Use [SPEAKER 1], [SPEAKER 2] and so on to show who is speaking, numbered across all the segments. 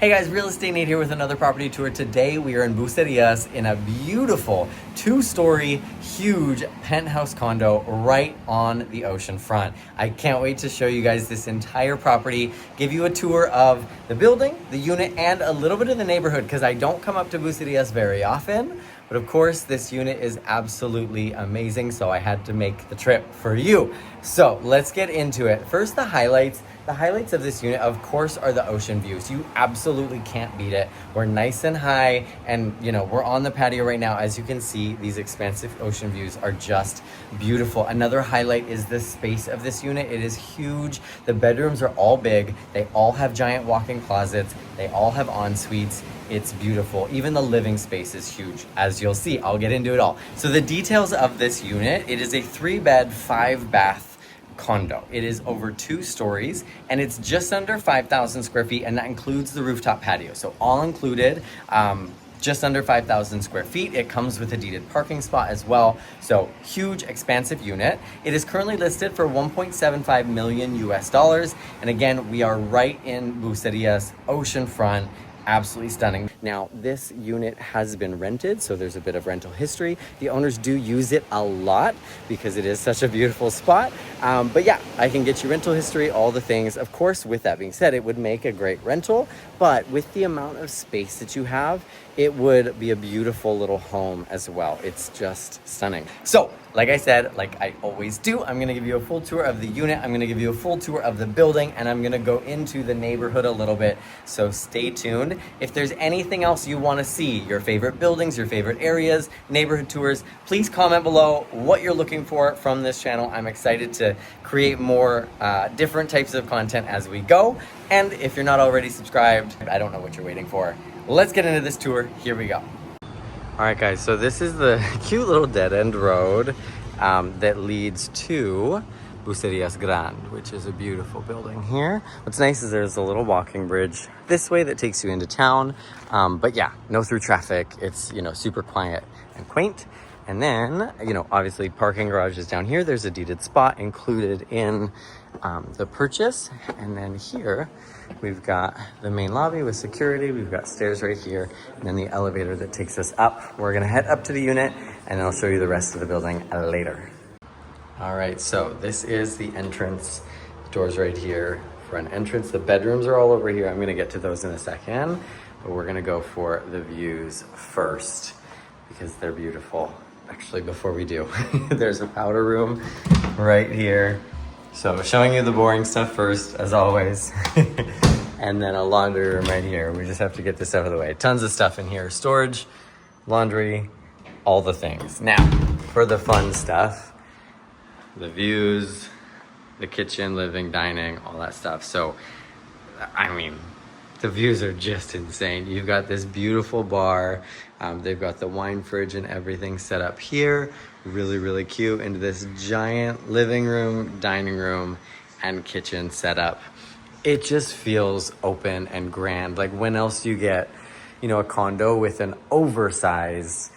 [SPEAKER 1] Hey guys, Real Estate Nate here with another property tour. Today we are in Bucerias in a beautiful two-story, huge penthouse condo right on the ocean front. I can't wait to show you guys this entire property, give you a tour of the building, the unit, and a little bit of the neighborhood because I don't come up to Bucerias very often. But of course, this unit is absolutely amazing, so I had to make the trip for you. So let's get into it. First, the highlights. The highlights of this unit, of course, are the ocean views. You absolutely can't beat it. We're nice and high, and we're on the patio right now. As you can see, these expansive ocean views are just beautiful. Another highlight is the space of this unit. It is huge. The bedrooms are all big. They all have giant walk-in closets. They all have en-suites. It's beautiful. Even the living space is huge, as you'll see. I'll get into it all. So the details of this unit, it is a 3-bed, 5-bath condo. It is over 2 stories and it's just under 5,000 square feet, and that includes the rooftop patio. So all included, just under 5,000 square feet. It comes with a deeded parking spot as well. So huge, expansive unit. It is currently listed for $1.75 million US. And again, we are right in Bucerias, oceanfront. Absolutely stunning. Now, this unit has been rented, so there's a bit of rental history. The owners do use it a lot because it is such a beautiful spot. But yeah, I can get you rental history, all the things. Of course, with that being said, it would make a great rental, but with the amount of space that you have, it would be a beautiful little home as well. It's just stunning. So, like I said, like I always do, I'm gonna give you a full tour of the unit, I'm gonna give you a full tour of the building, and I'm gonna go into the neighborhood a little bit. So stay tuned. If there's anything else you wanna see, your favorite buildings, your favorite areas, neighborhood tours, please comment below what you're looking for from this channel. I'm excited to create more different types of content as we go. And if you're not already subscribed, I don't know what you're waiting for. Let's get into this tour. Here we go. All right, guys, so this is the cute little dead-end road that leads to Bucerías Grand, which is a beautiful building here. What's nice is there's a little walking bridge this way that takes you into town. But yeah, no through traffic. It's, super quiet and quaint. And then, obviously parking garage is down here. There's a deeded spot included in the purchase. And then here we've got the main lobby with security. We've got stairs right here, and then the elevator that takes us up. We're gonna head up to the unit and I'll show you the rest of the building later. All right, so this is the entrance. Doors right here for an entrance. The bedrooms are all over here. I'm gonna get to those in a second, but we're gonna go for the views first because they're beautiful. Actually, before we do, there's a powder room right here. So showing you the boring stuff first, as always. And then a laundry room right here. We just have to get this out of the way. Tons of stuff in here. Storage, laundry, all the things. Now, for the fun stuff, the views, the kitchen, living, dining, all that stuff. So, I mean, the views are just insane. You've got this beautiful bar. They've got the wine fridge and everything set up here. Really, really cute. Into this giant living room, dining room, and kitchen setup. It just feels open and grand. Like, when else do you get, a condo with an oversized,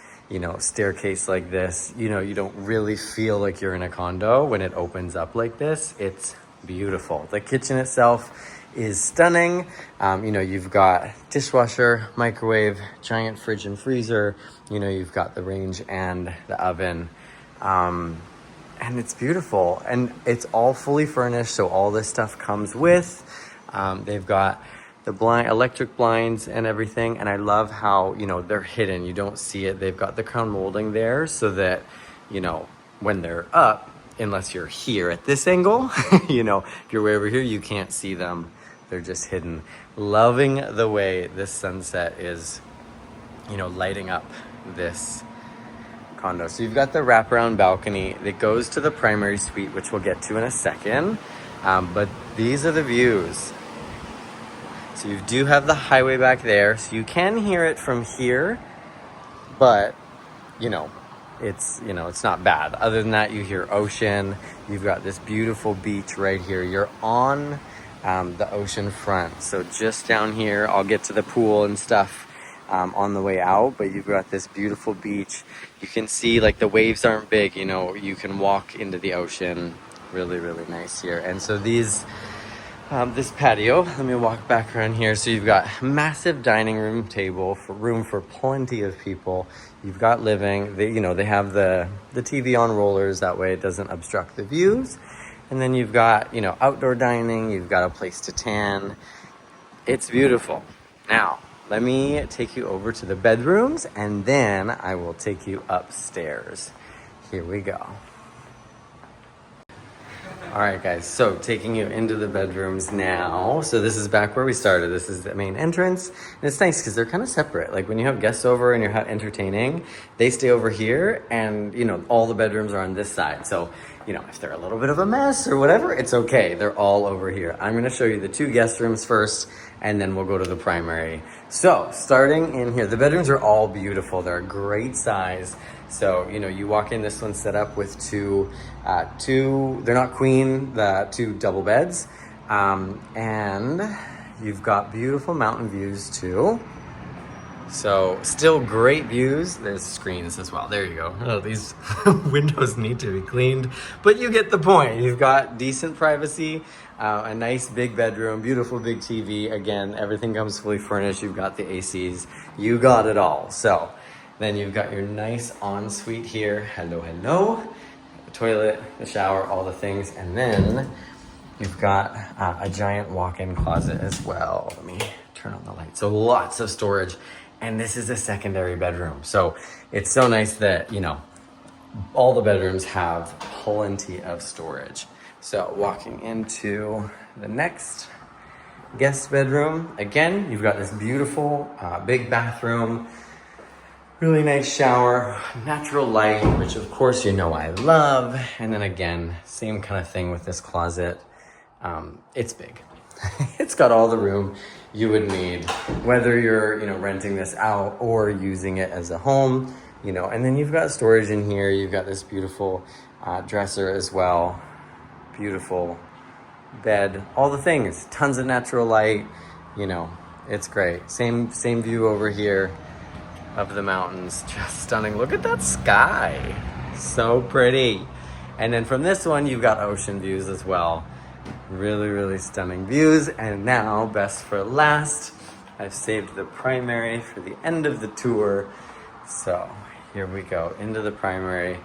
[SPEAKER 1] staircase like this? You don't really feel like you're in a condo when it opens up like this. It's beautiful. The kitchen itself is stunning. You've got dishwasher, microwave, giant fridge and freezer. You've got the range and the oven. And it's beautiful, and it's all fully furnished, so all this stuff comes with. They've got the electric blinds and everything, and I love how they're hidden. You don't see it. They've got the crown molding there so that when they're up, unless you're here at this angle, if you're way over here, you can't see them. They're just hidden. Loving the way this sunset is lighting up this condo. So you've got the wraparound balcony that goes to the primary suite, which we'll get to in a second. But these are the views. So you do have the highway back there, so you can hear it from here, but it's not bad. Other than that, you hear ocean. You've got this beautiful beach right here. You're on the ocean front. So just down here, I'll get to the pool and stuff on the way out, but you've got this beautiful beach. You can see like the waves aren't big, you can walk into the ocean. Really, really nice here. And so these this patio. Let me walk back around here. So you've got massive dining room table for room for plenty of people. You've got living. They have the TV on rollers. That way it doesn't obstruct the views. And then you've got, outdoor dining. You've got a place to tan. It's beautiful. Now, let me take you over to the bedrooms and then I will take you upstairs. Here we go. All right, guys, so taking you into the bedrooms now. So this is back where we started. This is the main entrance. And it's nice because they're kind of separate. Like when you have guests over and you're entertaining, they stay over here and, all the bedrooms are on this side. So, if they're a little bit of a mess or whatever, it's okay. They're all over here. I'm going to show you the 2 guest rooms first, and then we'll go to the primary. So starting in here, the bedrooms are all beautiful. They're a great size. So, you walk in, this one's set up with two, they're not queen, the 2 double beds. And you've got beautiful mountain views too. So still great views. There's screens as well. There you go. Oh, these windows need to be cleaned, but you get the point. You've got decent privacy, a nice big bedroom, beautiful big TV. Again, everything comes fully furnished. You've got the ACs. You got it all. So then you've got your nice ensuite here. Hello, hello. The toilet, the shower, all the things. And then you've got a giant walk-in closet as well. Let me turn on the light. So lots of storage. And this is a secondary bedroom. So it's so nice that, all the bedrooms have plenty of storage. So walking into the next guest bedroom, again, you've got this beautiful big bathroom, really nice shower, natural light, which of course I love. And then again, same kind of thing with this closet. It's big. It's got all the room you would need, whether you're, renting this out or using it as a home, and then you've got storage in here. You've got this beautiful dresser as well. Beautiful bed, all the things, tons of natural light, it's great. Same view over here of the mountains, just stunning. Look at that sky, so pretty. And then from this one, you've got ocean views as well. Really, really stunning views. And now, best for last, I've saved the primary for the end of the tour. So here we go into the primary.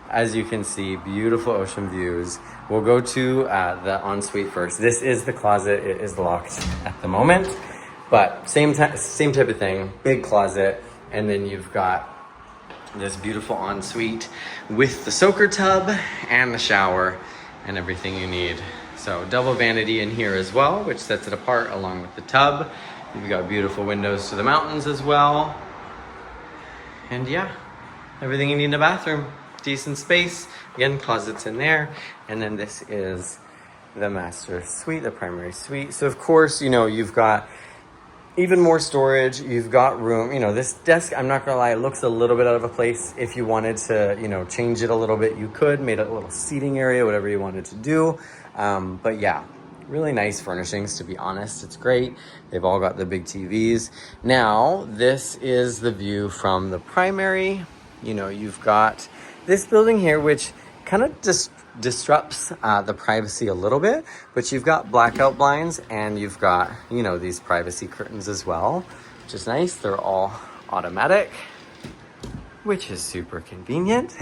[SPEAKER 1] As you can see, beautiful ocean views. We'll go to the ensuite first. This is the closet. It is locked at the moment, but same type of thing. Big closet, and then you've got this beautiful ensuite with the soaker tub and the shower and everything you need. So double vanity in here as well, which sets it apart along with the tub. You've got beautiful windows to the mountains as well. And yeah, everything you need in a bathroom. Decent space. Again, closets in there. And then this is the master suite, the primary suite. So of course, you've got even more storage. You've got room. This desk, I'm not gonna lie, it looks a little bit out of a place. If you wanted to, change it a little bit, you could. Made it a little seating area, whatever you wanted to do. But yeah, really nice furnishings, to be honest. It's great. They've all got the big TVs. Now, this is the view from the primary. You've got this building here, which kind of disrupts the privacy a little bit, but you've got blackout blinds and you've got, these privacy curtains as well, which is nice. They're all automatic, which is super convenient.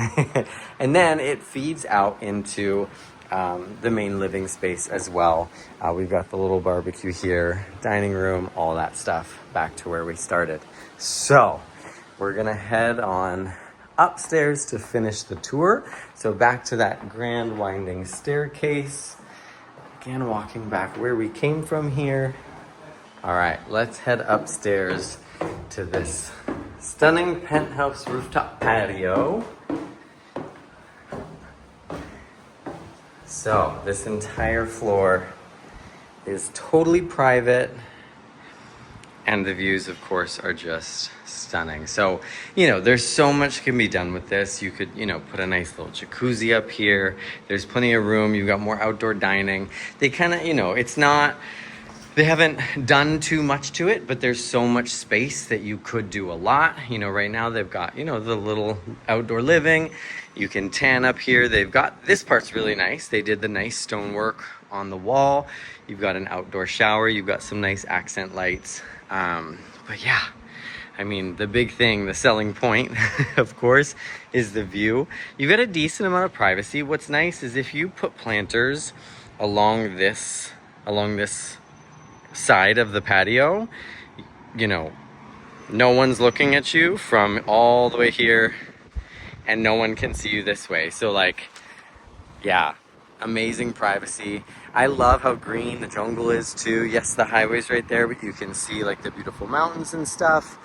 [SPEAKER 1] And then it feeds out into the main living space as well. We've got the little barbecue here, dining room, all that stuff, back to where we started. So we're gonna head on upstairs to finish the tour. So back to that grand winding staircase. Again, walking back where we came from here. All right, let's head upstairs to this stunning penthouse rooftop patio. So this entire floor is totally private, and the views, of course, are just stunning. So, there's so much can be done with this. You could, put a nice little jacuzzi up here. There's plenty of room. You've got more outdoor dining. They kind of, it's not, they haven't done too much to it, but there's so much space that you could do a lot. Right now they've got, the little outdoor living. You can tan up here. They've got, this part's really nice. They did the nice stonework on the wall. You've got an outdoor shower. You've got some nice accent lights. But yeah, I mean, the big thing, the selling point, of course, is the view. You've got a decent amount of privacy. What's nice is if you put planters along this side of the patio, you know, no one's looking at you from all the way here, and no one can see you this way. So like, yeah, amazing privacy. I love how green the jungle is too. Yes, the highway's right there, but you can see like the beautiful mountains and stuff.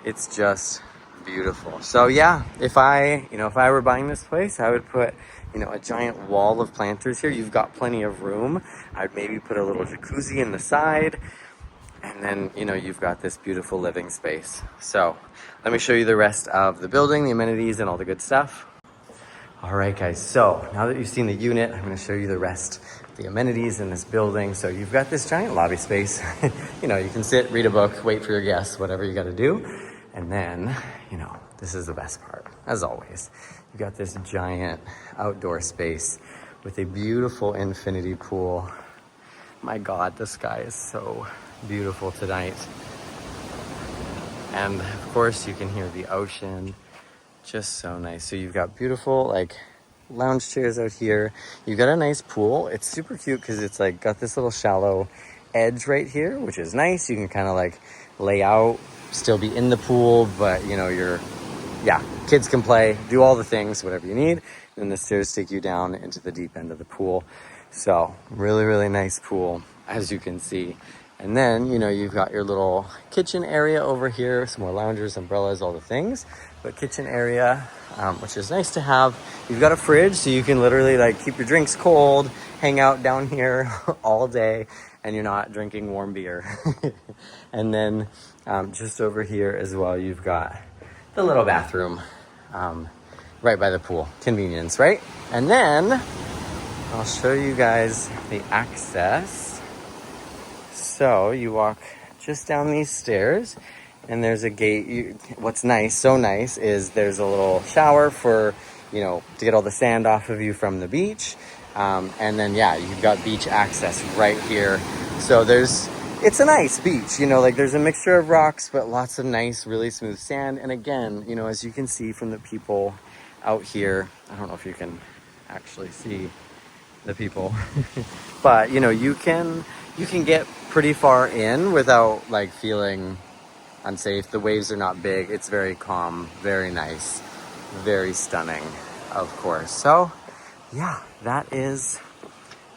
[SPEAKER 1] It's just beautiful. So yeah, if I were buying this place, I would put, a giant wall of planters here. You've got plenty of room. I'd maybe put a little jacuzzi in the side. And then, you've got this beautiful living space. So let me show you the rest of the building, the amenities, and all the good stuff. All right, guys. So now that you've seen the unit, I'm going to show you the rest of the amenities in this building. So you've got this giant lobby space. You can sit, read a book, wait for your guests, whatever you got to do. And then, this is the best part, as always. You've got this giant outdoor space with a beautiful infinity pool. My God, the sky is so beautiful tonight. And of course you can hear the ocean. Just so nice. So you've got beautiful lounge chairs out here. You've got a nice pool. It's super cute because it's got this little shallow edge right here, which is nice. You can kind of lay out, still be in the pool, but kids can play, do all the things, whatever you need. And the stairs take you down into the deep end of the pool. So really, really nice pool, as you can see. And then, you've got your little kitchen area over here, some more loungers, umbrellas, all the things. But kitchen area, which is nice to have. You've got a fridge, so you can literally keep your drinks cold, hang out down here all day, and you're not drinking warm beer. And then just over here as well, you've got the little bathroom right by the pool. Convenience, right? And then I'll show you guys the access. So you walk just down these stairs and there's a gate. What's nice, so nice, is there's a little shower for, to get all the sand off of you from the beach. And then, you've got beach access right here. So it's a nice beach, there's a mixture of rocks, but lots of nice, really smooth sand. And again, as you can see from the people out here, I don't know if you can actually see the people, but you can get pretty far in without feeling unsafe. The waves are not big. It's very calm, very nice, very stunning, of course. So yeah, that is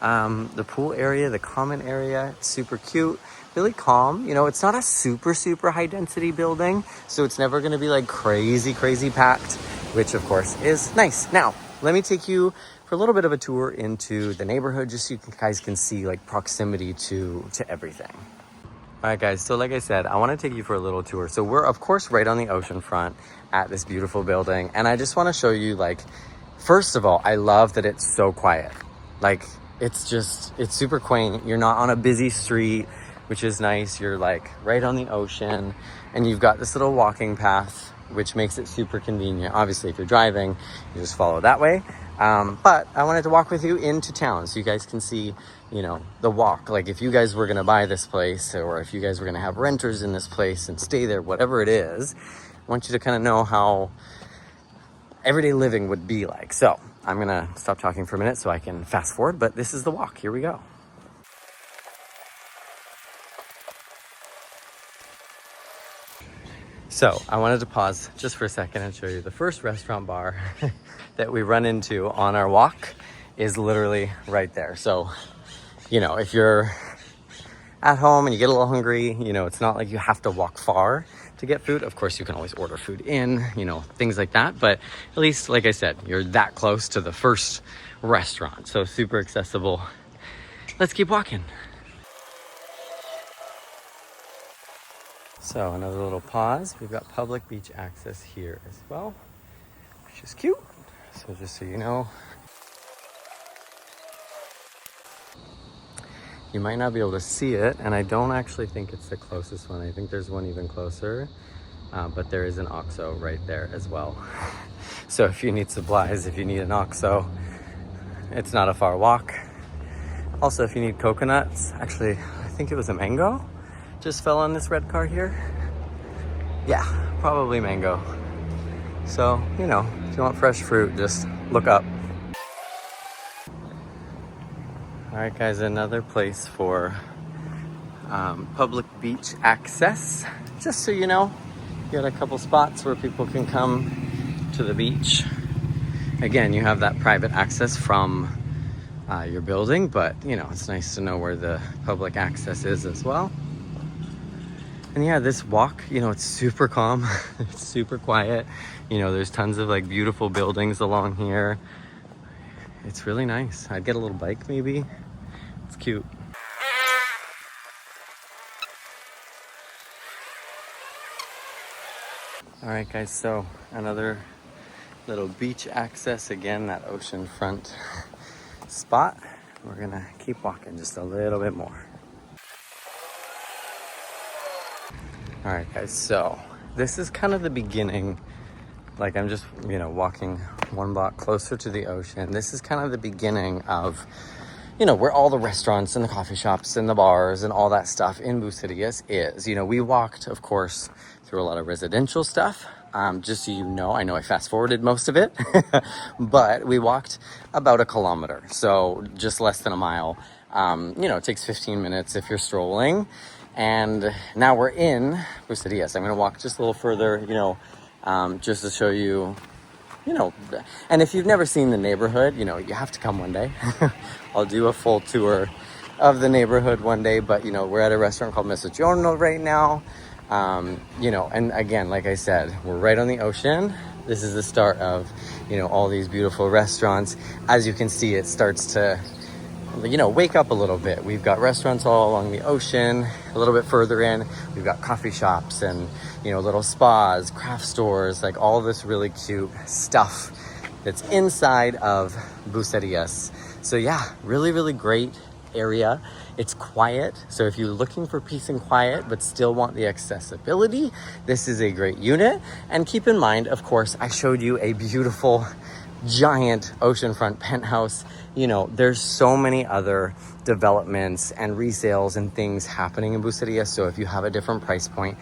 [SPEAKER 1] the pool area, the common area. It's super cute, really calm. It's not a super high density building, so it's never going to be crazy packed, which of course is nice. Now let me take you for a little bit of a tour into the neighborhood, just so you guys can see proximity to everything. All right, guys, so like I said, I want to take you for a little tour. So we're of course right on the ocean front at this beautiful building, and I just want to show you first of all, I love that it's so quiet. It's super quaint. You're not on a busy street, which is nice. You're right on the ocean, and you've got this little walking path, which makes it super convenient. Obviously, if you're driving, you just follow that way. But I wanted to walk with you into town so you guys can see, the walk. If you guys were going to buy this place, or if you guys were going to have renters in this place and stay there, whatever it is, I want you to kind of know how everyday living would be like. So I'm going to stop talking for a minute so I can fast forward, but this is the walk. Here we go. So I wanted to pause just for a second and show you the first restaurant bar that we run into on our walk is literally right there. So, if you're at home and you get a little hungry, it's not like you have to walk far to get food. Of course, you can always order food in, things like that. But at least, like I said, you're that close to the first restaurant. So super accessible. Let's keep walking. So another little pause. We've got public beach access here as well, which is cute. So just so you know, you might not be able to see it, and I don't actually think it's the closest one. I think there's one even closer, but there is an OXXO right there as well. So if you need supplies, if you need an OXXO, it's not a far walk. Also, if you need coconuts, actually, I think it was a mango just fell on this red car here. Yeah, probably mango. So, you know, if you want fresh fruit, just look up. All right, guys, another place for public beach access. Just so you know, you got a couple spots where people can come to the beach. Again, you have that private access from your building, but you know, it's nice to know where the public access is as well. And yeah, this walk, you know, it's super calm. It's super quiet. You know, there's tons of like beautiful buildings along here. It's really nice. I'd get a little bike maybe. It's cute. All right, guys, so another little beach access. Again, that oceanfront spot. We're gonna keep walking just a little bit more. All right, guys, so this is kind of the beginning. Like, I'm just, you know, walking one block closer to the ocean. This is kind of the beginning of, you know, where all the restaurants and the coffee shops and the bars and all that stuff in Bucerias is. You know, we walked, of course, through a lot of residential stuff. Just so you know, I know I fast forwarded most of it, but we walked about 1 kilometer. So just less than a mile. You know, it takes 15 minutes if you're strolling. And now we're in Bucerias. I'm gonna walk just a little further, you know, just to show you, you know, and if you've never seen the neighborhood, you know, you have to come one day. I'll do a full tour of the neighborhood one day, but you know, we're at a restaurant called Messagiorno right now. You know, and again, like I said, we're right on the ocean. This is the start of, you know, all these beautiful restaurants. As you can see, it starts to, you know, wake up a little bit. We've got restaurants all along the ocean. A little bit further in, we've got coffee shops and, you know, little spas, craft stores, like all this really cute stuff that's inside of Bucerias. So yeah, really, really great area. It's quiet. So if you're looking for peace and quiet, but still want the accessibility, this is a great unit. And keep in mind, of course, I showed you a beautiful giant oceanfront penthouse. You know, there's so many other developments and resales and things happening in Bucerias. So if you have a different price point,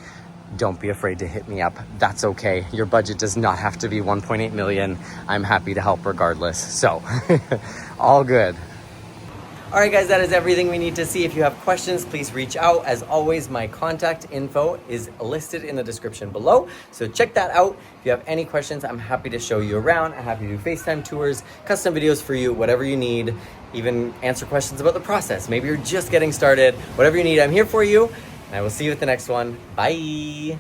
[SPEAKER 1] don't be afraid to hit me up. That's okay. Your budget does not have to be 1.8 million. I'm happy to help regardless. So all good. All right, guys, that is everything we need to see. If you have questions, please reach out. As always, my contact info is listed in the description below. So check that out. If you have any questions, I'm happy to show you around. I'm happy to do FaceTime tours, custom videos for you, whatever you need, even answer questions about the process. Maybe you're just getting started. Whatever you need, I'm here for you. And I will see you at the next one. Bye.